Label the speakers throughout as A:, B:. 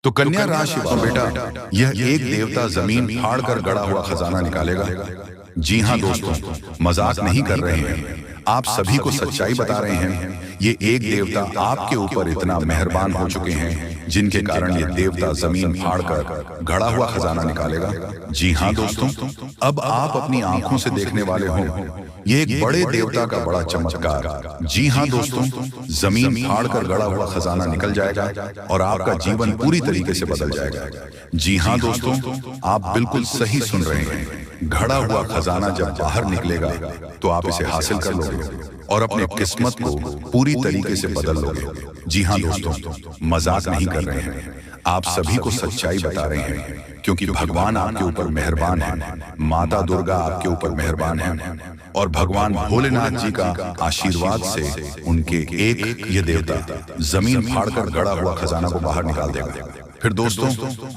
A: तो कन्या राशि वालों बेटा, यह एक देवता जमीन फाड़ कर गड़ा हुआ खजाना निकालेगा। जी हाँ दोस्तों, मजाक नहीं कर रहे हैं, आप सभी को सच्चाई बता रहे हैं। ये एक देवता आपके ऊपर इतना मेहरबान हो चुके हैं जिनके कारण ये देवता जमीन फाड़ कर गड़ा हुआ खजाना निकालेगा। जी हाँ दोस्तों, अब आप अपनी आंखों से देखने वाले हो ये एक बड़े देवता का बड़ा चमत्कार। जी हाँ दोस्तों, जमीन फाड़ कर गड़ा हुआ खजाना निकल जाएगा और आपका जीवन पूरी तरीके से बदल जाएगा। जी हाँ दोस्तों, आप बिल्कुल सही सुन रहे हैं। घड़ा हुआ खजाना जब बाहर निकलेगा तो आप इसे हासिल कर लोगे और अपने किस्मत को पूरी तरीके से बदल लोगे। जी हाँ दोस्तों, मजाक नहीं कर रहे हैं, आप सभी को सच्चाई बता रहे हैं, क्योंकि भगवान आपके ऊपर मेहरबान है, माता दुर्गा आपके ऊपर मेहरबान है और भगवान भोलेनाथ जी का आशीर्वाद से उनके एक ये देवता जमीन फाड़कर गड़ा हुआ खजाना को बाहर निकाल देगा। फिर दोस्तों,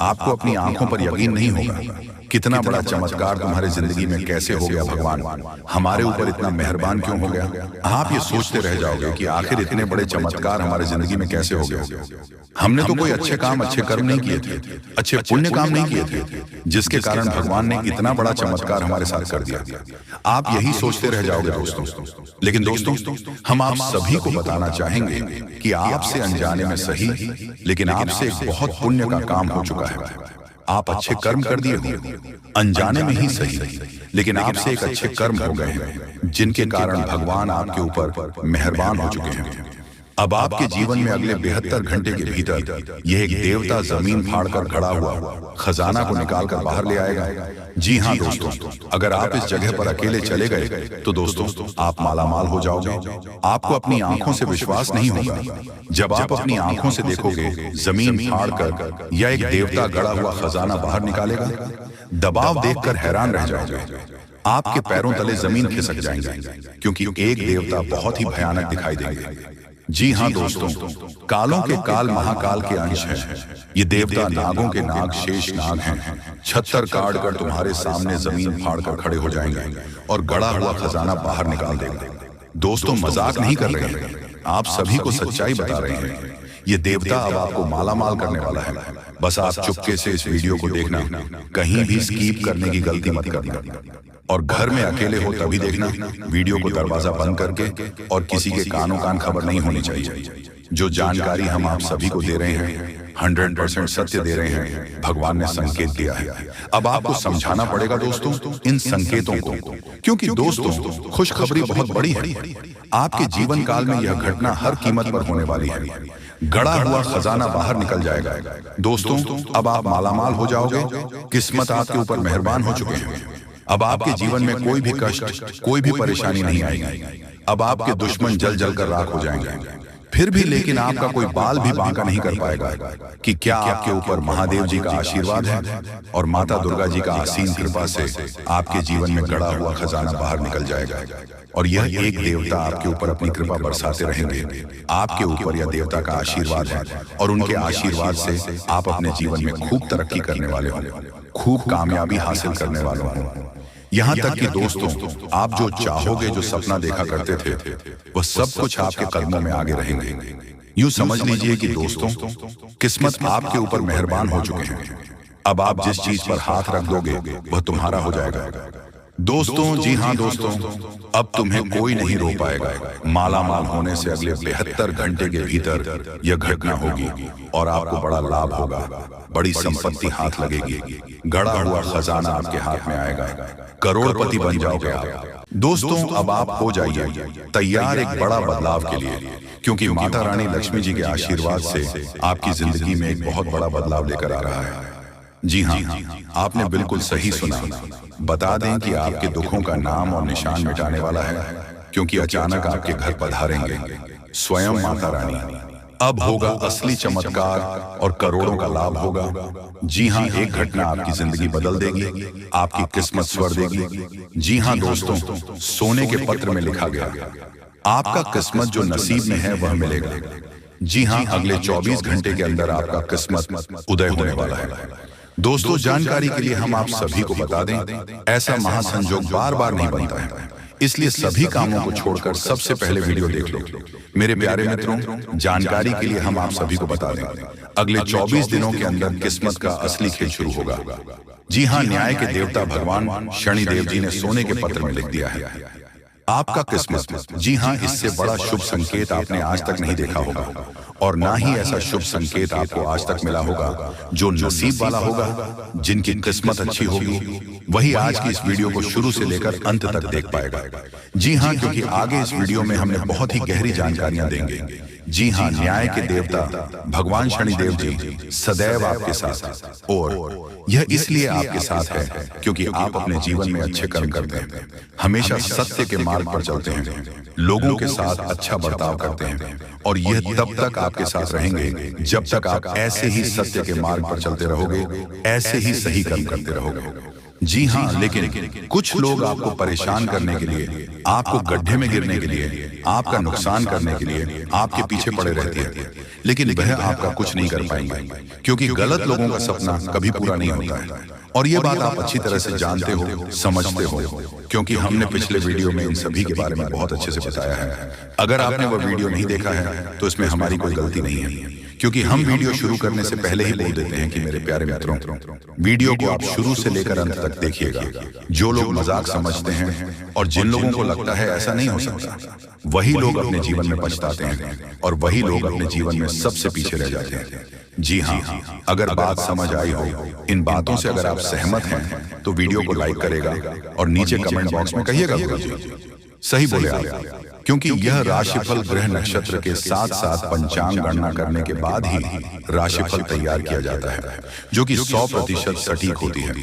A: आपको अपनी आंखों पर यकीन नहीं होगा कितना बड़ा चमत्कार तुम्हारे जिंदगी में कैसे हो गया। भगवान हमारे ऊपर इतना मेहरबान क्यों हो गया, आप ये सोचते रह जाओगे कि आखिर इतने बड़े चमत्कार हमारे जिंदगी में कैसे हो गए। हमने तो कोई अच्छे काम, अच्छे कर्म नहीं किए थे, अच्छे पुण्य काम नहीं किए थे, जिसके कारण भगवान ने इतना बड़ा चमत्कार हमारे साथ कर दिया। आप यही सोचते रह जाओगे दोस्तों। लेकिन दोस्तों, हम आप सभी को बताना चाहेंगे कि आपसे अनजाने में सही, लेकिन आपसे एक बहुत पुण्य का काम हो चुका है। आप अच्छे कर्म कर दिए होंगे, अनजाने में ही सही, लेकिन आपसे एक अच्छे कर्म हो गए हैं जिनके कारण भगवान आपके ऊपर मेहरबान हो चुके हैं। अब आपके जीवन में अगले 72 घंटे के भीतर यह एक देवता जमीन फाड़कर खड़ा हुआ खजाना को निकालकर बाहर ले आएगा। जी हाँ दोस्तों, अगर आप इस जगह पर अकेले चले गए तो दोस्तों आप मालामाल हो जाओगे। आपको अपनी आंखों से विश्वास नहीं होगा जब आप अपनी आंखों से देखोगे जमीन फाड़कर यह एक देवता गड़ा हुआ खजाना बाहर निकालेगा। दबाव देखकर हैरान रह जाओगे, आपके पैरों तले जमीन खिसक जाएंगे, क्योंकि एक देवता बहुत ही भयानक दिखाई देंगे। जी हाँ दोस्तों, कालों के काल महाकाल के अंश हैं। ये देवता नागों के नाग शेष नाग हैं। छत्तर काट कर तुम्हारे सामने जमीन फाड़ कर खड़े हो जाएंगे और गड़ा हुआ खजाना बाहर निकाल देंगे। दोस्तों, मजाक नहीं कर रहे हैं, आप सभी को सच्चाई बता रहे हैं। ये देवता अब आपको मालामाल करने वाला है। बस आप चुपके से इस वीडियो को देखना, कहीं भी स्कीप करने की गलती मत करना, और घर में अकेले हो तभी देखना। वीडियो को दरवाजा बंद करके, और किसी के कानों कान खबर नहीं होनी चाहिए। जो जानकारी हम आप सभी को दे रहे हैं 100% सत्य दे रहे हैं। भगवान ने संकेत दिया है, अब आपको समझाना पड़ेगा दोस्तों इन संकेतों को, क्योंकि दोस्तों खुशखबरी बहुत बड़ी है। आपके जीवन काल में यह घटना हर कीमत पर होने वाली है। गड़ा हुआ खजाना बाहर निकल जाएगा दोस्तों। अब आप मालामाल हो जाओगे, किस्मत आपके ऊपर मेहरबान हो चुके हैं। अब आपके जीवन में कोई भी कष्ट, कोई भी परेशानी नहीं आएगी। अब आपके दुश्मन जल जल कर राख हो जाएंगे। फिर भी लेकिन आपका कोई बाल भी बांका नहीं कर पाएगा कि क्या आपके ऊपर महादेव जी का आशीर्वाद है और माता दुर्गा जी का असीम कृपा से आपके जीवन में गड़ा हुआ खजाना बाहर निकल जाएगा और यह एक देवता आपके ऊपर अपनी कृपा बरसाते रहेंगे। आपके ऊपर यह देवता का आशीर्वाद है और उनके आशीर्वाद से आप अपने जीवन में खूब तरक्की करने वाले हो, खूब कामयाबी हासिल करने वाले हो। यहाँ तक कि दोस्तों, आप जो चाहोगे, जो सपना देखा करते थे, वह सब कुछ आपके कदमों में आगे रहेंगे। यूं समझ लीजिए कि दोस्तों, किस्मत आपके ऊपर मेहरबान हो चुके हैं। अब आप जिस चीज पर हाथ रख दोगे वह तुम्हारा हो जाएगा दोस्तों। जी हाँ दोस्तों, अब तुम्हें कोई नहीं रोक पाएगा। मालामाल होने से अगले 72 घंटे के भीतर यह घटना होगी और आपको बड़ा लाभ होगा, बड़ी संपत्ति हाथ लगेगी, गड़ा हुआ खजाना आपके हाथ में आएगा, करोड़पति बन जाओगे आप। दोस्तों, अब आप हो जाइए तैयार एक बड़ा बदलाव के लिए, क्योंकि माता रानी लक्ष्मी जी के आशीर्वाद से आपकी जिंदगी में एक बहुत बड़ा बदलाव लेकर आ रहा है। जी हाँ, आपने बिल्कुल सही सुना। बता दें कि आपके दुखों का नाम और निशान मिटाने वाला है, क्योंकि अचानक आपके घर पधारेंगे स्वयं माता रानी। अब होगा असली चमत्कार और करोड़ों का लाभ होगा। जी हाँ, एक घटना आपकी जिंदगी बदल देगी, आपकी किस्मत स्वर देगी। जी हाँ दोस्तों, सोने के पत्र में लिखा गया आपका किस्मत जो नसीब में है वह मिलेगा। जी हाँ, अगले 24 घंटे के अंदर आपका किस्मत उदय होने वाला है। दोस्तों, जानकारी के लिए हम आप सभी को बता दें, ऐसा महासंजोग बार बार नहीं बनता है। इसलिए सभी कामों को छोड़कर सबसे पहले वीडियो देख लो। मेरे प्यारे मित्रों, जानकारी के लिए हम आप सभी को बता दें, अगले 24 दिनों के अंदर किस्मत का असली खेल शुरू होगा। जी हां, न्याय के देवता भगवान शनिदेव जी ने सोने के पत्र में लिख दिया है, आपका किस्मत। जी हां, इससे बड़ा शुभ संकेत आपने आज तक नहीं देखा होगा, और ना ही ऐसा शुभ संकेत आपको आज तक मिला होगा। जो नसीब वाला होगा, जिनकी किस्मत अच्छी होगी, वही आज की इस वीडियो को शुरू से लेकर अंत तक देख पाएगा। जी हां, क्योंकि आगे इस वीडियो में हमने बहुत ही गहरी जानकारियां देंगे। जी हां, न्याय के देवता भगवान शनिदेव जी सदैव आपके साथ, और यह इसलिए आपके साथ है क्योंकि आप अपने जीवन में अच्छे कर्म करते हैं, हमेशा सत्य के मार्ग पर चलते हैं, लोगों के साथ अच्छा बर्ताव करते हैं, और यह तब तक आपके साथ रहेंगे जब तक आप ऐसे ही सत्य के मार्ग पर चलते रहोगे, ऐसे ही सही कर्म करते रहोगे। जी हां, लेकिन कुछ लोग आपको परेशान करने के लिए, आपको गड्ढे में गिरने के लिए, आपका नुकसान करने के लिए आपके पीछे पड़े रहते हैं, लेकिन वह आपका कुछ नहीं कर पाएंगे, क्योंकि गलत लोगों का सपना कभी पूरा नहीं होता है। और ये बात आप अच्छी तरह से जानते हो, समझते हो, क्योंकि हमने पिछले वीडियो में इन सभी के बारे में बहुत अच्छे से बताया है। अगर आपने वह वीडियो नहीं देखा है तो इसमें हमारी कोई गलती नहीं है, क्योंकि हम वीडियो शुरू करने से पहले ही बोल देते हैं कि मेरे प्यारे मित्रों, वीडियो को आप शुरू से लेकर अंत तक देखिएगा। जो लोग मजाक समझते हैं और जिन लोगों को लगता है ऐसा नहीं हो सकता, वही लोग अपने जीवन में पछताते हैं, और वही लोग अपने जीवन में सबसे पीछे रह जाते हैं। जी हां, अगर बात समझ आई हो, इन बातों से अगर आप सहमत हैं तो वीडियो को लाइक करेगा और नीचे कमेंट बॉक्स में कहिएगा गुरुजी सही बोले आप, क्योंकि यह राशिफल ग्रह नक्षत्र के साथ साथ पंचांग गणना करने के बाद ही राशिफल तैयार किया जाता है, जो कि 100% सटीक होती है।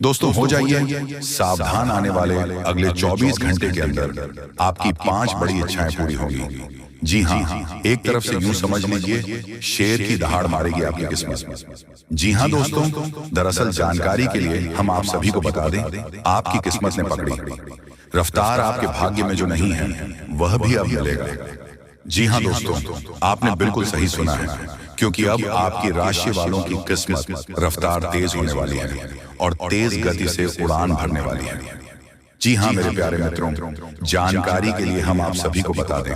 A: दोस्तों, हो जाइए सावधान, आने वाले अगले 24 घंटे के अंदर आपकी 5 बड़ी इच्छाएं पूरी होंगी। जी हां, एक तरफ से यूं समझ लीजिए, शेर की दहाड़ मारेगी आपकी किस्मत। जी हां दोस्तों, दरअसल जानकारी के लिए हम आप सभी को बता दें, आपकी किस्मत ने पकड़ी रफ्तार, आपके भाग्य में जो नहीं है वह भी अब मिलेगा। जी हां दोस्तों, आपने बिल्कुल सही सुना है, क्योंकि अब आपकी राशि वालों की किस्मत रफ्तार तेज होने वाली है और तेज गति से उड़ान भरने वाली है। जी हां मेरे प्यारे मित्रों, जानकारी के लिए हम आप सभी को बता दें,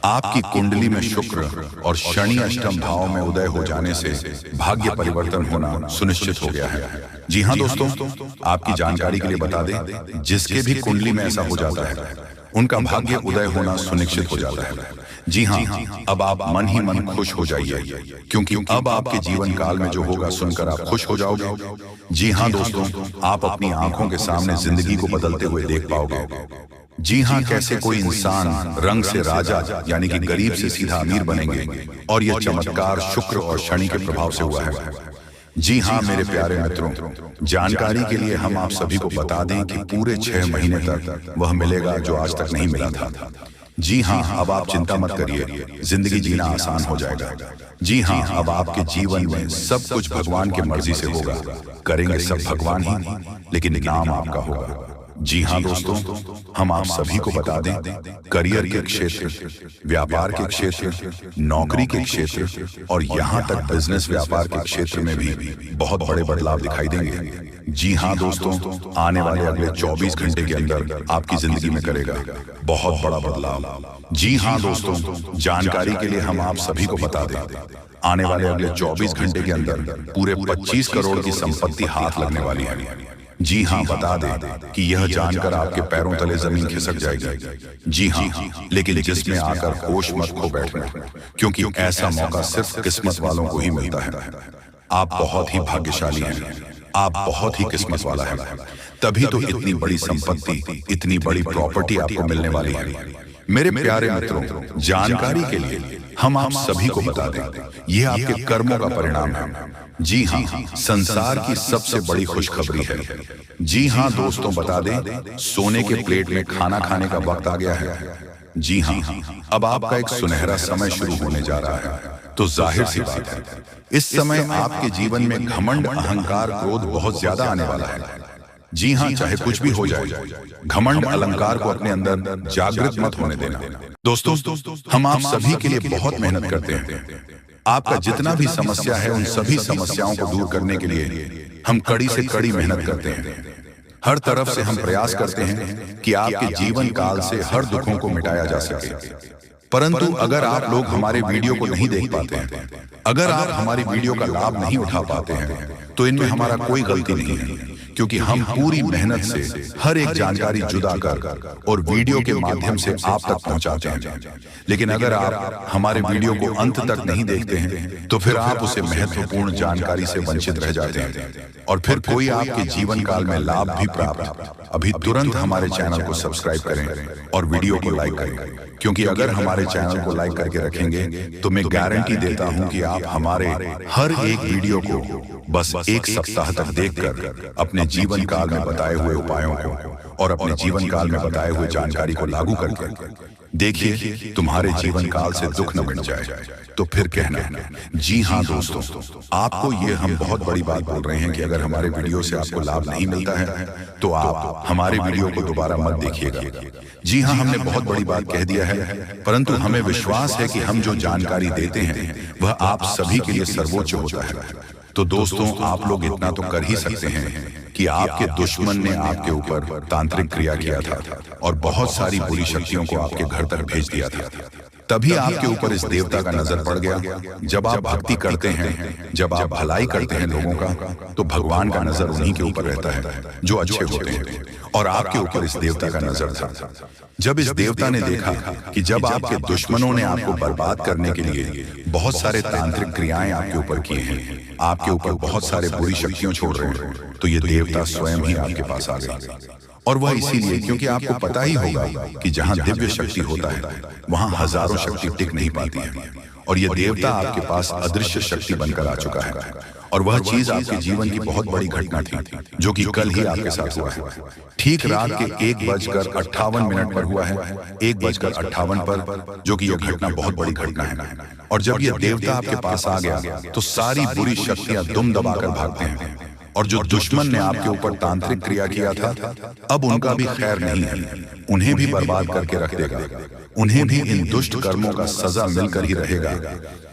A: आपकी कुंडली में शुक्र और शनि अष्टम भाव में उदय हो जाने से भाग्य परिवर्तन होना सुनिश्चित हो गया है। जी हां दोस्तों, आपकी जानकारी के लिए बता दें, जिसके भी कुंडली में ऐसा हो जाता है उनका भाग्य उदय होना सुनिश्चित हो जाता है। जी हां, अब आप मन ही मन खुश हो जाइए, क्योंकि अब आपके जीवन काल में जो होगा सुनकर आप खुश हो जाओगे। जी हां दोस्तों, आप अपनी आंखों के सामने जिंदगी को बदलते हुए देख पाओगे। जी हां, कैसे कोई इंसान रंग से राजा यानी कि गरीब से सीधा अमीर बनेंगे, और यह चमत्कार शुक्र और शनि के प्रभाव से हुआ है। जी हां मेरे प्यारे मित्रों, जानकारी के लिए हम आप सभी को बता दें कि पूरे 6 महीने तक वह मिलेगा जो आज तक नहीं मिला था। जी हां, अब आप चिंता मत करिए, जिंदगी जीना आसान हो जाएगा। जी हां, अब आपके जीवन में सब कुछ भगवान की मर्जी से होगा, करेंगे सब भगवान ही, लेकिन नाम आपका होगा। जी हां दोस्तों, हम आप सभी को बता दें, करियर के क्षेत्र, व्यापार के क्षेत्र, नौकरी के क्षेत्र, और यहां तक बिजनेस व्यापार के क्षेत्र में भी बहुत बड़े बदलाव दिखाई देंगे। जी हां दोस्तों, आने वाले अगले 24 घंटे के अंदर आपकी जिंदगी में करेगा बहुत बड़ा बदलाव। जी हां दोस्तों, जानकारी के लिए हम आप सभी को बता दें, आने वाले अगले 24 घंटे के अंदर पूरे 25 करोड़ की संपत्ति हाथ लगने वाली है। जी हां, बता दें कि यह जानकर आपके पैरों तले जमीन खिसक जाएगी। जी हां, लेकिन जिसमें आकर होश मत खो बैठना, क्योंकि ऐसा मौका सिर्फ किस्मत वालों को ही मिलता है। आप बहुत ही भाग्यशाली हैं, आप बहुत ही किस्मत वाला है, तभी तो इतनी बड़ी संपत्ति, इतनी बड़ी प्रॉपर्टी आपको मिलने वाली है। मेरे प्यारे मित्रों, जानकारी के लिए हम आप सभी को बता दें, यह आपके कर्मों का परिणाम है। जी हां, संसार की सबसे बड़ी खुशखबरी है। जी हां दोस्तों, बता दें, सोने के प्लेट में खाना खाने का वक्त आ गया है। जी हां, अब आपका एक सुनहरा समय शुरू होने जा रहा है। तो जाहिर सी बात है, इस समय आपके जीवन में घमंड, अहंकार, क्रोध बहुत ज्यादा आने वाला है। जी हां, चाहे कुछ भी हो जाए, घमंड, अलंकार को अपने अंदर जागृत मत होने देना। दोस्तों, हम आप सभी के लिए बहुत मेहनत करते हैं। आपका जितना भी समस्या है, उन सभी समस्याओं को दूर करने के लिए हम कड़ी से कड़ी मेहनत करते हैं। हर तरफ से हम प्रयास करते हैं कि आपके जीवन काल से हर दुखों को मिटाया जा सके। परंतु अगर आप लोग हमारे वीडियो को नहीं देख पाते हैं, अगर आप हमारी वीडियो का लाभ नहीं उठा पाते हैं, तो इनमें हमारा कोई गलती नहीं है, क्योंकि हम पूरी मेहनत से हर एक जानकारी जुदा कर और वीडियो के माध्यम से आप तक पहुंचाते हैं। लेकिन अगर आप हमारे वीडियो को अंत तक नहीं देखते हैं, तो फिर आप उसे महत्वपूर्ण जानकारी से वंचित रह जाते हैं और फिर कोई आपके जीवन काल में लाभ भी प्राप्त। अभी तुरंत हमारे चैनल को सब्सक्राइब करें और वीडियो को लाइक करें, क्योंकि अगर हमारे चैनल को लाइक करके रखेंगे तो मैं गारंटी देता हूं कि आप हमारे हर एक वीडियो को बस एक सप्ताह तक देखकर अपने जीवन काल में बताए हुए उपायों को और अपने जीवन काल में बताए हुए जानकारी को लागू करके देखिए, तुम्हारे जीवन काल से दुख न मिट जाए। तो फिर कहना, जी हाँ दोस्तों, आपको ये हम बहुत बड़ी बात बोल रहे हैं कि अगर हमारे वीडियो से आपको लाभ नहीं मिलता है तो आप हमारे वीडियो को दोबारा मत देखिएगा। जी हाँ, हमने बहुत बड़ी बात कह दिया है, परंतु हमें विश्वास है कि हम जो जानकारी देते हैं वह आप सभी के लिए सर्वोच्च होता है। तो दोस्तों, आप लोग इतना तो कर ही सकते हैं कि आपके दुश्मन ने आपके ऊपर तांत्रिक क्रिया किया था और बहुत सारी बुरी शक्तियों को आपके घर तक भेज दिया था। तभी आपके ऊपर इस देवता का नजर पड़ गया। जब आप भक्ति करते हैं, जब आप भलाई करते हैं लोगों का, तो भगवान का नजर उन्हीं के ऊपर रहता है जो अच्छे होते हैं, और आपके ऊपर इस देवता का नजर था। जब इस देवता ने देखा कि जब आपके दुश्मनों ने आपको बर्बाद करने के लिए बहुत सारे तांत्रिक क्रियाएं आपके ऊपर किए हैं, आपके ऊपर बहुत सारे बुरी शक्तियां छोड़ रहे हैं, तो ये देवता स्वयं ही आपके पास आ गए। और वह इसीलिए क्योंकि आपको पता ही होगा कि जहां दिव्य शक्ति होता है वहां हजारों शक्ति टिक नहीं पाती है, और ये देवता आपके पास अदृश्य शक्ति बनकर आ चुका है। और वह चीज आपके जीवन की बहुत बड़ी घटना थी जो कि कल ही आपके साथ हुआ है। ठीक रात के 1:58 पर हुआ है, 1:58 पर, जो कि यह घटना बहुत बड़ी घटना है। और जब यह देवता आपके पास आ गया तो सारी बुरी शक्तियां दुम दबाकर भागते हैं, और जो दुश्मन ने आपके ऊपर तांत्रिक क्रिया किया था अब उनका भी खैर नहीं है, उन्हें भी बर्बाद करके रख देगा। उन्हें भी इन दुष्ट कर्मों का सजा मिलकर ही रहेगा।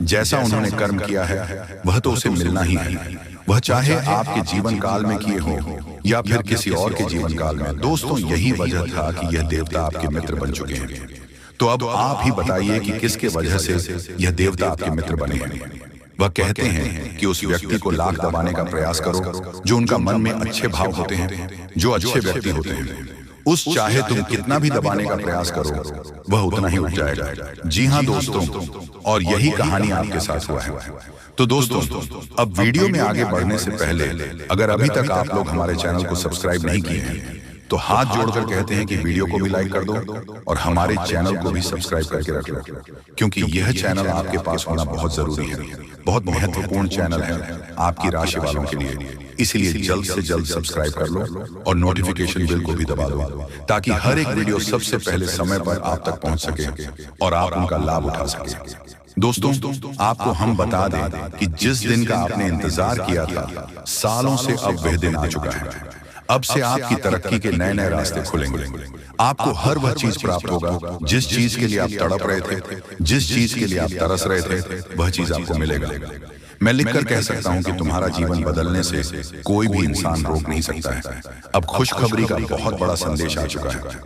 A: जैसा उन्होंने कर्म किया है वह तो उसे मिलना ही है, वह चाहे आपके जीवन काल में किए हो या फिर किसी और के जीवन काल में। दोस्तों, यही वजह था कि यह देवता आपके मित्र बन चुके हैं। तो अब आप ही बताइए कि किसके वजह से यह देवता आपके मित्र बने हैं। वह कहते हैं कि उस व्यक्ति को लाख दबाने का प्रयास करो जो उनका मन में अच्छे भाव होते हैं, जो अच्छे व्यक्ति होते हैं। उस चाहे तुम कितना भी दबाने का प्रयास करो वह उतना ही उठ जाएगा। जी हाँ दोस्तों, और यही कहानी आपके साथ हुआ है। तो दोस्तों, अब वीडियो में आगे बढ़ने से पहले अगर अभी तक आप लोग हमारे चैनल को सब्सक्राइब नहीं किए हैं तो हाथ जोड़कर कहते हैं कि वीडियो को भी लाइक कर दो और हमारे चैनल को भी सब्सक्राइब करके रख लो, क्योंकि यह चैनल आपके पास होना बहुत जरूरी है, बहुत महत्वपूर्ण चैनल है आपकी राशि वालों के लिए। इसलिए जल्द से जल्द सब्सक्राइब कर लो और नोटिफिकेशन बेल को भी दबा दो, ताकि हर एक वीडियो सबसे पहले समय पर आप तक पहुंच सके और आप उनका लाभ उठा सके। दोस्तों, आपको हम बता दें कि जिस दिन का आपने इंतजार किया था, सालों से अब वह दिन आ चुका है। अब से आपकी तरक्की के नए नए रास्ते खुलेंगे। आपको हर वह चीज प्राप्त होगा जिस चीज के लिए आप तड़प रहे थे, जिस चीज के लिए आप तरस रहे थे, वह चीज आपको मिलेगा। मैं लिखकर कह सकता हूं कि तुम्हारा जीवन बदलने से कोई भी इंसान रोक नहीं सकता है। अब खुशखबरी का बहुत बड़ा संदेश आ चुका है।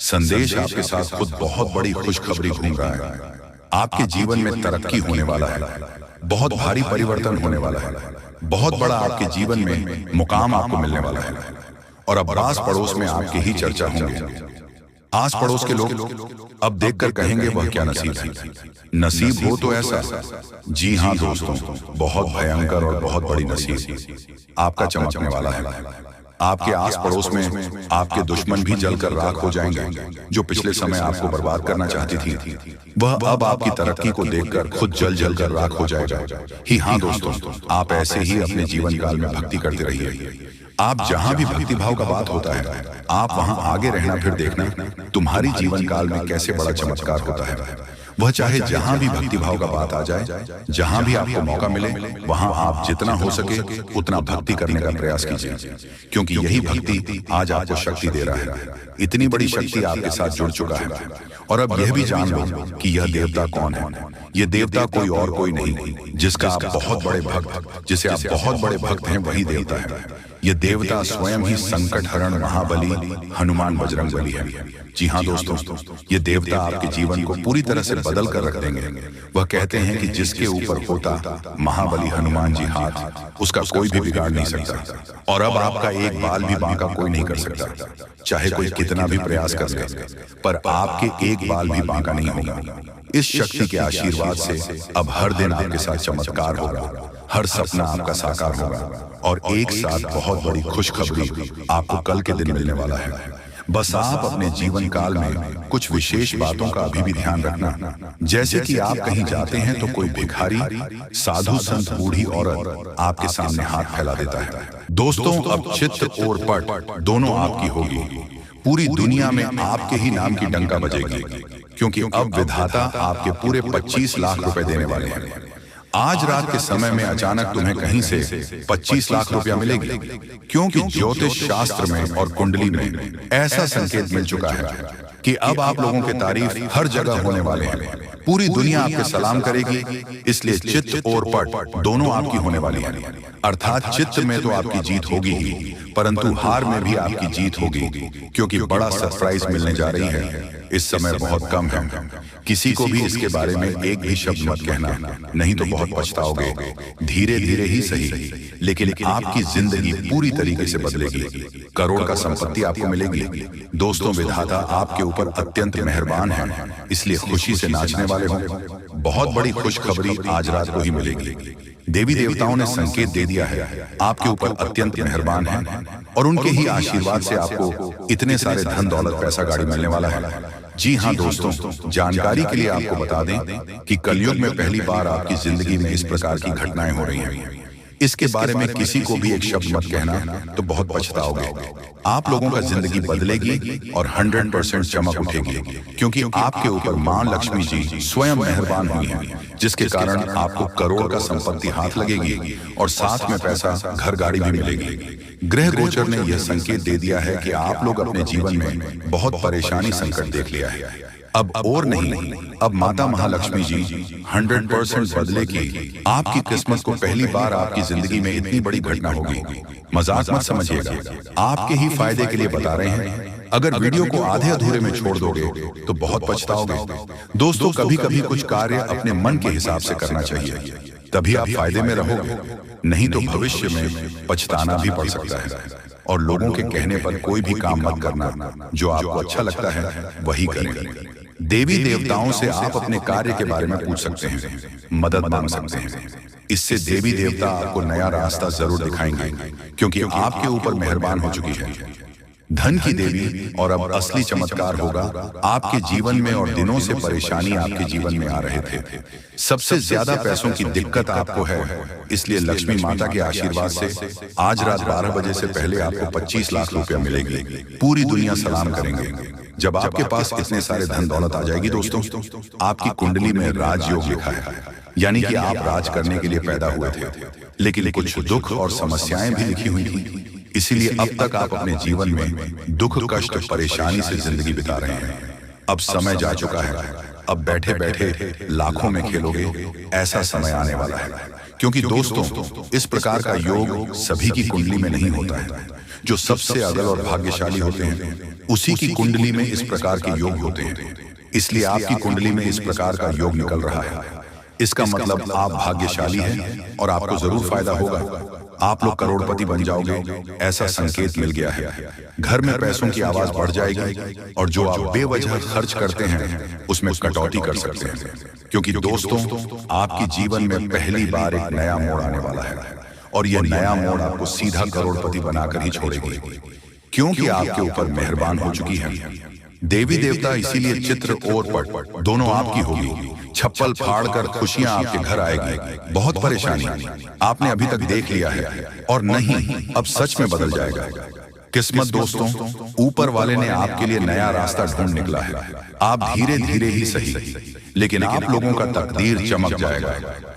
A: संदेश आपके साथ खुद बहुत बड़ी खुशखबरी घूम रहा है। आपके जीवन में तरक्की होने वाला है, बहुत भारी परिवर्तन होने वाला है, बहुत बड़ा आपके जीवन में मुकाम आपको मिलने वाला है। और अब आस पड़ोस में आपकी ही चर्चा होंगे। आस पड़ोस के लोग अब देखकर कहेंगे वह क्या नसीब है। नसीब हो तो ऐसा, जी हाँ दोस्तों, बहुत भयंकर और बहुत बड़ी नसीब आपका चमकने वाला है। आपके आस पड़ोस में आपके दुश्मन भी जलकर राख हो जाएंगे। जो पिछले समय आपको बर्बाद करना चाहती थी वह अब आपकी तरक्की को देखकर खुद जल जल कर राख हो जाएगा। ही हाँ दोस्तों, आप ऐसे ही अपने जीवन काल में भक्ति करते रहिए। आप जहां भी भक्ति भाव का बात होता है आप वहां आगे रहना, फिर देखना तुम्हारी जीवन काल में कैसे बड़ा चमत्कार होता है। वह चाहे जहां भी भक्ति भाव का बात आ जाए, जहां भी आपको मौका मिले, वहां आप जितना हो सके उतना भक्ति करने का प्रयास कीजिए, क्योंकि यही भक्ति आज आपको शक्ति दे रहा है। इतनी बड़ी शक्ति आपके साथ जुड़ चुका है। और अब यह भी जान लो कि यह देवता कौन है। यह देवता कोई और कोई नहीं, जिसका आप बहुत बड़े भक्त, जिसे आप बहुत बड़े भक्त हैं, वही देवता है। ये देवता स्वयं ही संकट हरण महाबली हनुमान बजरंग बली है। जी हाँ दोस्तों, ये देवता आपके जीवन को पूरी तरह से बदल कर रख देंगे। वह कहते हैं कि जिसके ऊपर होता महाबली हनुमान जी हाथ, उसका कोई भी बिगाड़ नहीं सकता। और अब आपका एक बाल भी बांका कोई नहीं कर सकता, चाहे कोई कितना भी प्रयास कर ले, पर आपके एक बाल भी बांका नहीं होगा। इस शक्ति के आशीर्वाद से अब हर दिन आपके साथ चमत्कार होगा, हर सपना आपका साकार होगा और एक साथ बहुत बड़ी खुशखबरी आपको कल के दिन मिलने वाला है। बस आप अपने जीवन काल में कुछ विशेष बातों का अभी भी ध्यान रखना, जैसे कि आप कहीं जाते हैं तो कोई भिखारी, साधु, संत, बूढ़ी औरत आपके सामने हाथ फैला देता है। दोस्तों, अब चित्र और पट दोनों आपकी होगी। पूरी दुनिया में आपके ही नाम की डंका बजेगी, क्योंकि अब विधाता आपके पूरे 25 लाख रुपए देने वाले हैं। आज रात के समय में अचानक तुम्हें कहीं से 25 लाख रुपया मिलेगी, क्योंकि ज्योतिष शास्त्र में और कुंडली में ऐसा संकेत मिल चुका है कि अब आप लोगों के तारीफ हर जगह होने वाले हैं। पूरी दुनिया आपके सलाम करेगी, इसलिए चित्त और पट दोनों आपकी होने वाली है। अर्थात चित्त में तो आपकी जीत होगी ही, परंतु हार में भी आपकी जीत होगी, क्योंकि बड़ा सरप्राइज मिलने जा रही है। इस समय बहुत कम है, किसी को भी इसके बारे में एक भी शब्द मत कहना, नहीं तो बहुत पछताओगे। धीरे धीरे ही सही, लेकिन आपकी जिंदगी पूरी तरीके से बदलेगी। करोड़ का संपत्ति आपको मिलेगी। दोस्तों, विधाता आपके ऊपर अत्यंत मेहरबान है, इसलिए खुशी से नाचने वाले हो। बहुत बड़ी खुशखबरी आज रात को ही मिलेगी। देवी देवताओं ने संकेत दे दिया है, आपके ऊपर अत्यंत मेहरबान है और उनके ही आशीर्वाद से आपको इतने सारे धन दौलत पैसा गाड़ी मिलने वाला है। जी हाँ दोस्तों, जानकारी के लिए आपको बता दें कि कलयुग में पहली बार आपकी जिंदगी में इस प्रकार की घटनाएं हो रही हैं। इसके बारे में किसी को भी एक शब्द मत कहना, तो बहुत पछताओगे। आप लोगों का जिंदगी बदलेगी और 100% चमक उठेगी, क्योंकि आपके ऊपर मां लक्ष्मी जी स्वयं मेहरबान हुई हैं, जिसके कारण आपको करोड़ का संपत्ति हाथ लगेगी और साथ में पैसा, घर, गाड़ी भी मिलेगी। ग्रह गोचर ने यह संकेत दे दिया है कि आप लोग अपने जीवन में बहुत परेशानी, संकट देख लिया है। अब और नहीं, अब माता महालक्ष्मी जी 100% बदलेगी। आपकी किस्मत को पहली बार आपकी जिंदगी में इतनी बड़ी घटना होगी। मजाक मत समझिएगा, आपके ही फायदे के लिए बता रहे हैं। अगर वीडियो को आधे अधूरे में छोड़ दोगे तो बहुत पछताओगे। दोस्तों, कभी कभी कुछ कार्य अपने मन के हिसाब से करना चाहिए, तभी आप फायदे में रहोगे, नहीं तो भविष्य में पछताना भी पड़ सकता है। और लोगों के कहने पर कोई भी काम मत करना, जो आपको अच्छा लगता है वही करें। देवी देवताओं से आप अपने कार्य के बारे में पूछ सकते हैं, मदद मांग सकते हैं। इससे देवी देवता आपको नया रास्ता जरूर दिखाएंगे, क्योंकि आपके ऊपर मेहरबान हो चुकी है। धन की देवी, और अब असली चमत्कार होगा आपके जीवन में। और दिनों से परेशानी आपके जीवन में आ रहे थे, सबसे ज्यादा पैसों की दिक्कत आपको है, इसलिए लक्ष्मी माता के आशीर्वाद से आज रात 12 बजे से पहले आपको 25 लाख रुपया मिलेगी। पूरी दुनिया सलाम करेंगे। जब आपके पास इतने सारे धन दौलत आ जाएगी दोस्तों, आपकी कुंडली में राजयोग लिखा है, यानी कि आप राज करने के लिए पैदा हुए थे, लेकिन कुछ दुख और समस्याएं भी लिखी हुई थी। इसीलिए अब तक आप अपने जीवन में दुख, कष्ट, परेशानी से जिंदगी बिता रहे हैं। अब समय जा चुका है, अब बैठे बैठे लाखों में खेलोगे, ऐसा समय आने वाला है। क्योंकि दोस्तों, इस प्रकार का योग सभी की कुंडली में नहीं होता है। जो सबसे अगल और भाग्यशाली होते हैं, उसी की कुंडली में इस प्रकार के योग होते हैं। इसलिए आपकी कुंडली में इस प्रकार का योग निकल रहा है। इसका मतलब आप भाग्यशाली हैं और आपको जरूर फायदा होगा। आप लोग करोड़पति बन जाओगे, ऐसा संकेत मिल गया है। घर में पैसों की आवाज बढ़ जाएगी और जो आप बेवजह खर्च करते हैं उसमें कटौती कर सकते हैं, क्योंकि दोस्तों, आपके जीवन में पहली बार एक नया मोड़ आने वाला है और यह नया मोड़ आपको सीधा करोड़पति बनाकर ही छोड़ेगी, क्योंकि आपके ऊपर मेहरबान हो चुकी है देवी देवता। इसीलिए चित्र और पट दोनों आपकी होगी। छप्पल फाड़कर खुशियां आपके घर आएगी। बहुत परेशानी आपने अभी तक देख लिया है, और नहीं, अब सच में बदल जाएगा। किस्मत दोस्तों, ऊपर वाले ने आपके लिए नया रास्ता ढूंढ निकला है। आप धीरे धीरे ही सही, लेकिन आप लोगों का तकदीर चमक जाएगा।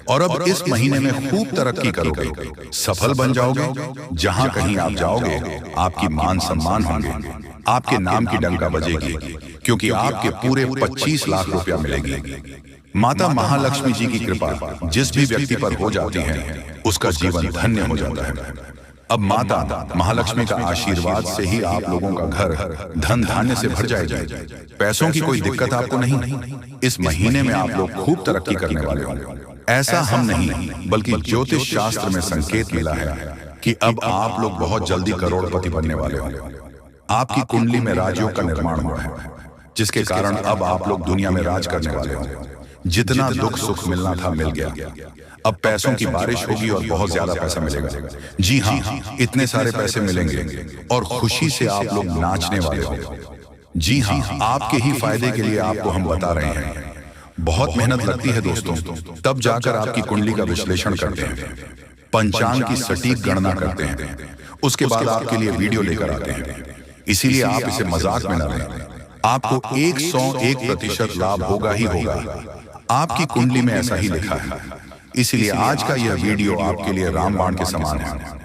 A: और अब इस महीने में खूब तरक्की करोगे, सफल बन जाओगे। जहां कहीं आप जाओगे, आपकी मान सम्मान होंगे, आपके नाम की डंका बजेगी, क्योंकि आपके पूरे 25 लाख रुपया मिलेगी। माता महालक्ष्मी जी की कृपा जिस भी व्यक्ति पर हो जाती है, उसका जीवन धन्य हो जाता है। अब माता महालक्ष्मी का आशीर्वाद से ही आप लोगों का घर धन धान्य से भर जाएगा। पैसों की कोई दिक्कत आपको नहीं। इस महीने में आप लोग खूब तरक्की करने वाले होंगे। ऐसा हम नहीं बल्कि ज्योतिष शास्त्र में संकेत मिला है कि अब आप लोग बहुत जल्दी करोड़पति बनने वाले होंगे। आपकी कुंडली में राजयोग का निर्माण हुआ है, जिसके कारण अब आप लोग दुनिया में राज करने वाले होंगे। जितना दुख सुख मिलना था मिल गया। अब पैसों की बारिश होगी और बहुत ज्यादा पैसा मिलेगा। जी हाँ, इतने सारे पैसे मिलेंगे और खुशी से आप लोग नाचने वाले होंगे। जी हाँ, आपके ही फायदे के लिए आपको हम बता रहे हैं। बहुत मेहनत लगती है दोस्तों, तब जाकर आपकी कुंडली का विश्लेषण करते हैं, पंचांग की सटीक गणना करते हैं, उसके बाद आपके लिए वीडियो लेकर आते हैं। इसीलिए आप इसे मजाक में न लें। आपको 101% लाभ होगा ही होगा। आपकी कुंडली में ऐसा ही लिखा है। इसलिए आज का यह वीडियो आपके लिए रामबाण के समान है।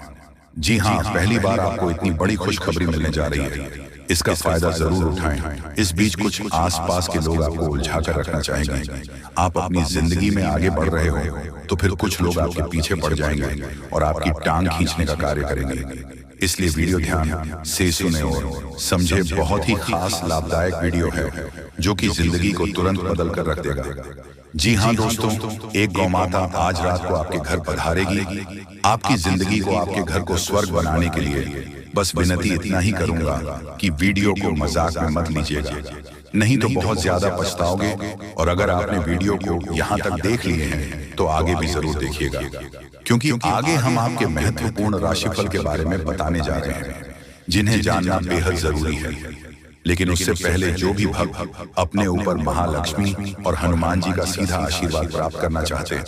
A: जी हाँ, पहली बार आपको इतनी बड़ी खुशखबरी मिलने जा रही है। इसका फायदा जरूर उठाएं। इस बीच कुछ आसपास के लोग आपको उलझा कर रखना चाहेंगे। आप अपनी जिंदगी में आगे बढ़ रहे हो तो फिर कुछ लोग आपके पीछे पड़ जाएंगे और आपकी टांग खींचने का कार्य करेंगे। इसलिए वीडियो ध्यान से सुने और समझे। बहुत ही खास लाभदायक वीडियो है जो कि जिंदगी को तुरंत बदल कर रख देगा। जी हाँ दोस्तों, एक गौ माता आज रात को आपके घर पधारेगी। आपकी जिंदगी को, आपके घर को स्वर्ग बनाने के लिए बस विनती इतना ही करूंगा कि वीडियो को मजाक में मत लीजिएगा, नहीं तो बहुत ज्यादा पछताओगे। और अगर आपने वीडियो को यहाँ तक देख लिए हैं तो आगे भी जरूर देखिएगा, क्योंकि आगे हम आपके महत्वपूर्ण राशिफल के बारे में बताने जा रहे हैं, जिन्हें जानना बेहद जरूरी है। लेकिन उससे पहले जो भी भक्त अपने ऊपर महालक्ष्मी और हनुमान जी का सीधा आशीर्वाद प्राप्त करना चाहते हैं